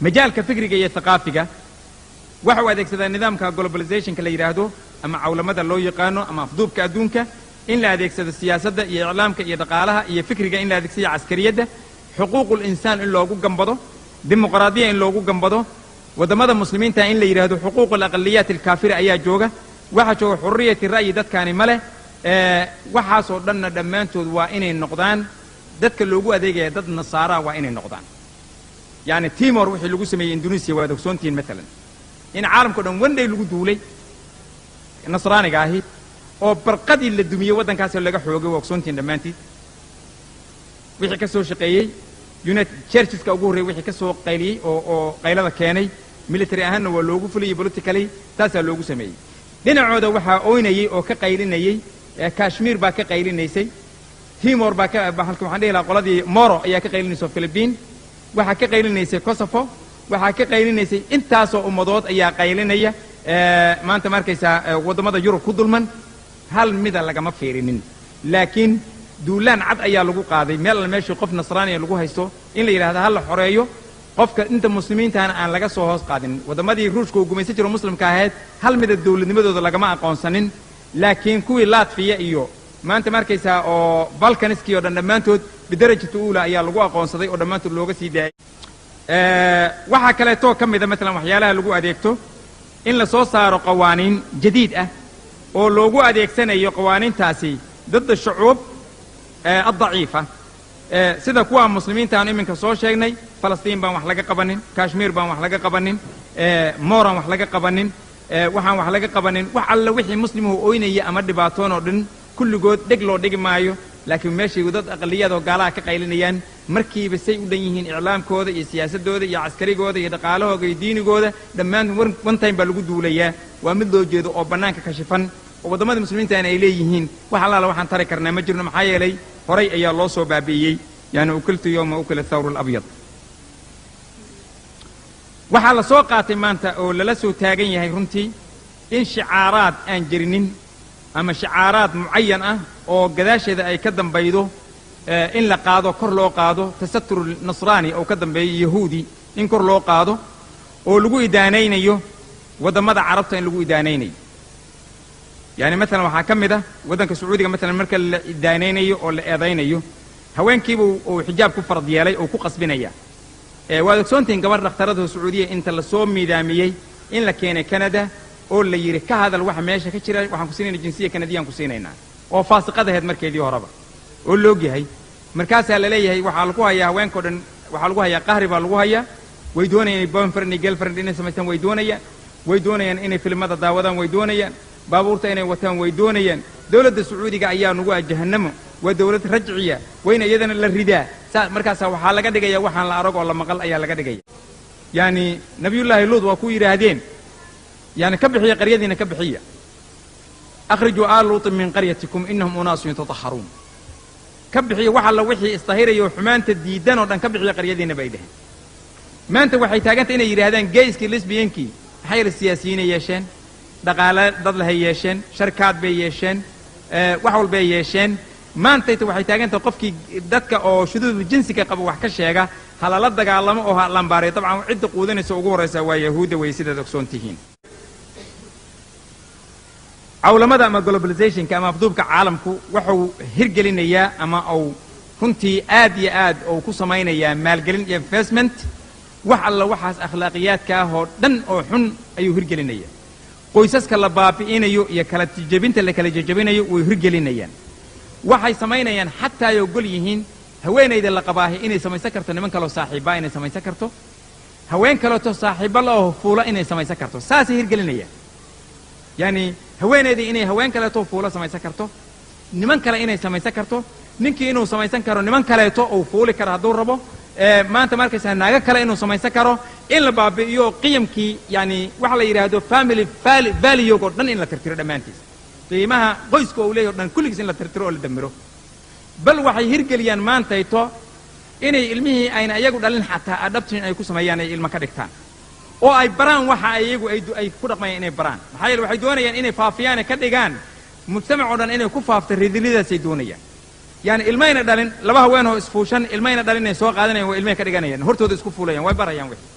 مجالك فكرك يا ثقافيك waxa adeegsada nidaamka globalization-ka la yiraahdo ama cawlamada loo yaqaano ama afduubka adduunka in la adeegsado siyaasadda iyo iclaamka iyo dhaqaalaha iyo fikriga in la adeegsado askariyada xuquuqul insaan in loogu gambado dimuqraadiyada in loogu gambado wadamada muslimiinta in la yiraahdo xuquuqul aqliyat al-kaafira ayaa jooga waxa jooga xurriyati ra'yi dadkaani male waxa soo dhanna dhamaantood waa inay noqdaan dadka loogu adeegaya dad nasaara waa inay noqdaan yani Timor wixii lagu sameeyay Indonesia waa dogsoontiin mesela in caalamku dhan wanday lagu duulay nasraaniga ahi oo barqadii la dumiyay wadankaas laga xoogay waqsoontiin dhamaantii wixii ka soo shaqeeyay United Churches-ka ugu horeeyay wixii ka soo qayliyay oo qaylada keenay military ahaanna waa loogu fuliyay politically taas loogu sameeyay dhinacooda waxa ooynayay oo ka qaylinayay Kashmir baa ka qaylinaysay Timor baa ka halka waxaan dhihi lahaa qoladii Moro ayaa ka qaylinayso Philippines waxa ka qaylinaysay Kosovo waxa ka qaylinaysay intaasoo ummadood ayaa qaylinaya maanta markaysa wadamada Yurub ku dulman hal mida lagama fiirinin laakiin duulaan cad ayaa lagu qaaday meel meeshii qof nasraani lagu haysto in la yiraahdo hal la xoreeyo qofka inta muslimiinta aan laga soo hoos qaadin wadamadii Ruushka ugu meesay jiro muslimka ahayd hal mida dawladnimadooda lagama aqoonsanin laakiin kuwii Latvia iyo maanta markaysa oo Balkaniski oo dhamaantood bidarajada uula ayaa lagu aqoonsaday oo dhamaantood looga sii daayay waxa kale to kamida mesela waxyaalaha lagu adeegto in la soo saaro qawaaniin jadiid ah oo loogu adeegsanayo qawaaniintaasi dad shucuub ad-daciifa sida kuwa muslimiinta aan iminka soo sheegnay Falastiin baan wax laga qabanin Kashmir baan wax laga qabanin Moran wax laga qabanin waxaan wax laga qabanin wax alla wixii muslimuhu ooynaya ama dhibaatoon oo dhan kulligood dhig loo dhigi maayo laakiin meeshii dad aqliyad oo gaalaha ka qaylinayaan markiiba say u dhan yihiin iclaamkooda iyo siyaasadooda iyo askarigooda iyo dhaqaalahooda iyo diinigooda dhammaan one time baa lagu duulayaa waa mid loo jeedo oo banaanka ka shifan oo wadamada muslimiinta ay leeyihiin wax alla waxaan tari karnaa ma jirno maxaa yeelay horay ayaa loo soo baabiiyay yani ukiltu yawma ukila thawr al-abyad waxa la soo qaatay maanta oo lala soo taagan yahay runtii in shicaaraad aan jirinin ama shicaaraad muayyan ah oo gadaasheeda ay ka dambaydo in la qaado kor loo qaado tasattur nasraani oo ka dambeeyo yahuudi in kor loo qaado oo lagu idaanaynayo wadamada carabta in lagu idaanaynayo yani mesela waxa kamida wadanka Sacuudiga mesela marka la idaanaynayo oo la eedaynayo haweenkiiba oo xijaab ku farad yeelay oo ku qasbinaya waa dogsoontiin gabar dhakhtarada Sacuudiga inta la soo miidaamiyay in la keenay Canada oo la yiri ka hadal waxa meesha ka jira waxaan ku siinayna jinsiga Canadian ku siinaynaa oo faasiqadaheed markeedii horeba oo loo yahay markaas la leeyahay waxa lagu hayaa haweenko dhan waxa lagu hayaa qahri baa lagu hayaa way doonayaan boyfriend iyo girlfriend inay sameeyaan way doonayaan inay filmada daawadaan way doonayaan baabuurta inay wataan way doonayaan dawladda Sacuudiga ayaa nagu jahannamo waa dawlad rajciya wayna iyadana la ridaa markaas waxa laga dhigayaa waxaan la arag oo la maqal ayaa laga dhigaya yani nabiyullaahi Luud waa ku yiraahdeen يعني كبحية قريتنا كبحية أخرجوا آل لوط من قريتكم إنهم أناس يتطهرون كبحية وحلا وحي استهير يوحمان تديدان ودان كبحية قريتنا بيده ما أنت وحي تاجنت إن يرهدان جايز كليس بينكي حير السياسيين يشان دقالة ضلها يشان شركات بيشان وحول بيشان ما أنت وحي تاجنت وقفك دتك أو شذوذ جنسك قبل وحكش يجا هلا لا دقالة ما أو لامباري طبعا عدة قودين سوقور سوا يهود ويسيد دكسون تهين cawlamada ama globalization-ka ama afduubka caalamku wuxuu hirgelinayaa ama uu runtii aad iyo aad oo ku sameeyay maalgelin iyo investment wax alla waxaas akhlaaqiyadka ah oo dhan oo xun ayuu hirgelinayaa qoysaska la baabi'inayo iyo kala tijabinta la kala jajabinayo way hirgelinayaan waxay sameeyaan xataa ay ogol yihiin haweeneyda la qabaahay inay samaysan karto niman kale oo saaxiiba inay samaysan karto haween kale oo saaxiiba la oo fuula inay samaysan karto saasi hirgelinayaan yani haweeneedii inay haween kale to fuula samaysan karto niman kale inay samaysan karto ninkii inuu samaysan karo niman kale to oo fuuli kara haduu rabo maanta markaysa naaga kale inuu samaysan karo in la baabi'iyo qiyamkii yani waxa la yiraahdo family value oo dhan in la tirtiro dhamaantiis qiimaha qoyska oo leeyahay dhan kulligiis in la tirtiro oo la damiro bal waxay hirgeliyaan maanta ito inay ilmihii ayna iyagu dhalin xataa adoption ay ku sameeyaan ay ilma ka dhigtaan oo ay baraan waxa iyagu ay ku dhaqmayaan inay baraan maxay waxay doonayaan inay faafiyaan ka dhigaan mujtamac oo dhan inay ku faafto ridilidaas ay doonayaan yani ilmayna dhalin laba haween oo isfuushan ilmayna dhalin inay soo qaadanayaan oo ilmay ka dhiganayaan hortooda isku fuulayaan way barayaan wixii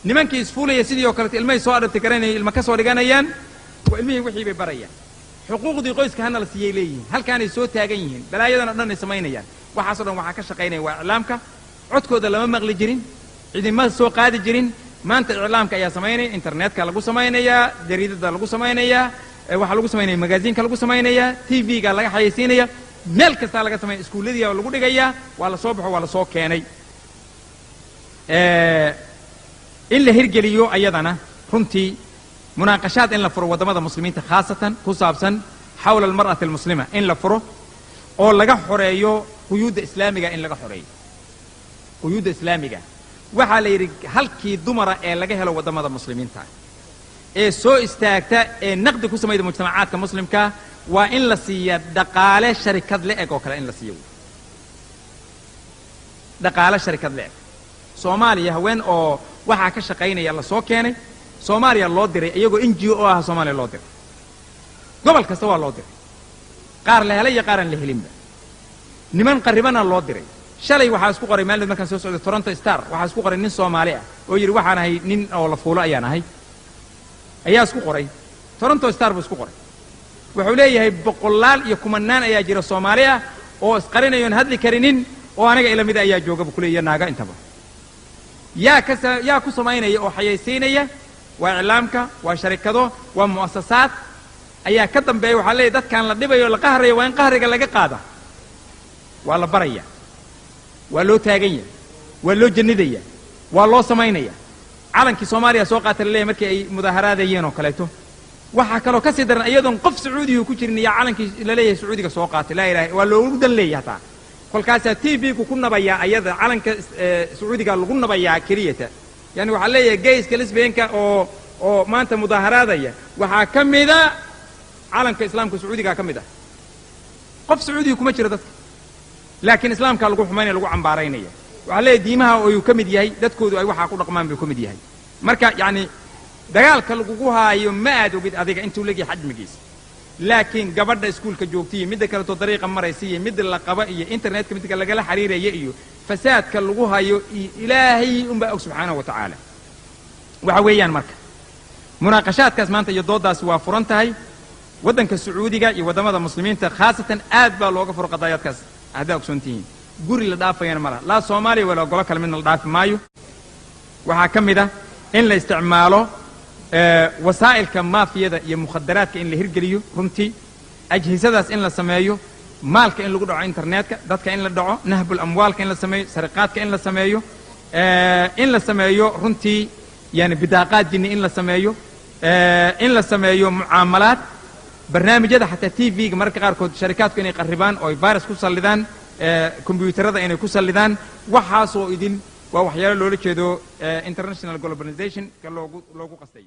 nimankii isfuulaya sidii oo kale ilmahay soo adhabtay garanayay ilma ka soo dhiganayaan waa ilmihii wixii bay barayaan xuquuqdii qoyska hana la siiyay leeyihiin halkaanay soo taagan yihiin balaayadan oo dhan ay samaynayaan waxaasoo dhan waxaa ka shaqaynaya waa iclaamka codkooda lama maqli jirin cidima soo qaadi jirin maanta iclaamka ayaa samaynaya internetka lagu samaynayaa jariidada lagu samaynayaa waxaa lagu samaynaya magaaziinka lagu samaynayaa tv-ga laga xayaysiinaya meel kastaa laga sameeya iskuulladiia lagu dhigayaa waa la soo baxo waa la soo keenay in la hirgeliyo ayadana runtii munaaqashaad in la furo waddamada muslimiinta khaasatan ku saabsan xawla almar'ati almuslima in la furo oo laga xoreeyo quyuudda islaamiga in laga xoreeyo quyuudda islaamiga waxaa la yidhi halkii dumara ee laga helo waddamada muslimiinta ee soo istaagta ee naqdi ku samayda mujtamacaadka muslimka waa in la siiya dhaqaale sharikad le-eg oo kale in la siiyo dhaqaale sharikad le-eg soomaaliya haween oo waxaa ka shaqaynaya la soo keenay soomaaliya loo diray iyagoo NGO oo ah soomaaliya loo diray gobol kasta waa loo diray qaar la helay iyo qaar aan la helinba niman qarribana loo diray shalay waxaa isku qoray maalin markaan soo socday Toronto Star waxaa isku qoray nin Soomaali ah oo yiri waxaan ahay nin oo la fuulo ayaan ahay ayaa isku qoray Toronto Star buu isku qoray wuxuu leeyahay boqolaal iyo kumanaan ayaa jira Soomaali ah oo isqarinayoon hadli karinin oo aniga ila mid ayaa jooga buu kuleeyahay naaga intaba yaa ku samaynaya oo xayaysiinaya waa iclaamka waa sharikado waa mu'assasaad ayaa ka dambeeya waxaa leeyahay dadkaan la dhibayo la qahrayo waa in qahriga laga qaada waa la baraya waa loo taagan yahay waa loo jannidaya waa loo samaynaya calankii Soomaaliya soo qaatay leeyahay markii ay mudaaharaadayeen oo kaleeto waxaa kaloo ka sii daran iyadoon qof Sacuudiga ku jirin iyo calankii la leeyahay Sacuudiga soo qaatay la ilaahay waa loo dan leeyahay taa kolkaasaa TV-ku ku nabaya ayada calanka Sacuudiga lagu nabayaa keliyata yani waxaa leeyahay gayska lesbianka oo maanta mudaaharaadaya waxaa ka mida calanka islaamka Sacuudiga ka mida qof Sacuudiga kuma jiro dadka laakiin islaamka lagu xumaynaya lagu cambaaraynaya waxaa leeyahay diimaha oo uu ka mid yahay dadkoodu ay waxa ku dhaqmaan buu ka mid yahay marka yani dagaalka lagu haayo ma aad ogid adiga intuu leeyahay xajmigiisa laakiin gabadha iskuulka joogtay midda kale to dariiqa maraysa iyo midda la qaba iyo internetka midda lagala xiriiraya iyo fasaadka lagu hayo ilaahay umba subhanahu wa ta'ala waxa weeyaan marka munaaqashaadkaas maanta iyo doodaas waa furan tahay waddanka Sacuudiga iyo wadamada muslimiinta khaasatan aad baa looga furo qadaayadkaas هذا أقسنتين قري للضعفين مرة لا صومالي ولا قولك من الضعف مايو وحاكمده إن لاستعماله وسائل كمافية يا مخدرات كإن لهرجليو رمتي أجهزة إن لسمايو مال كإن لقدروا على إنترنت دات كإن لدعوا نهب الأموال كإن لسمايو سرقات كإن لسمايو إن لسمايو رمتي يعني بطاقات جني إن لسمايو إن لسمايو معاملات برنامجyada حتى TV marka qaar kood sharikaadku inay qarribaan oo virus ku salidaan computerada inay ku salidaan waxaas oo idin waa waxyaalo loola jeedo international globalization ka loogu qastay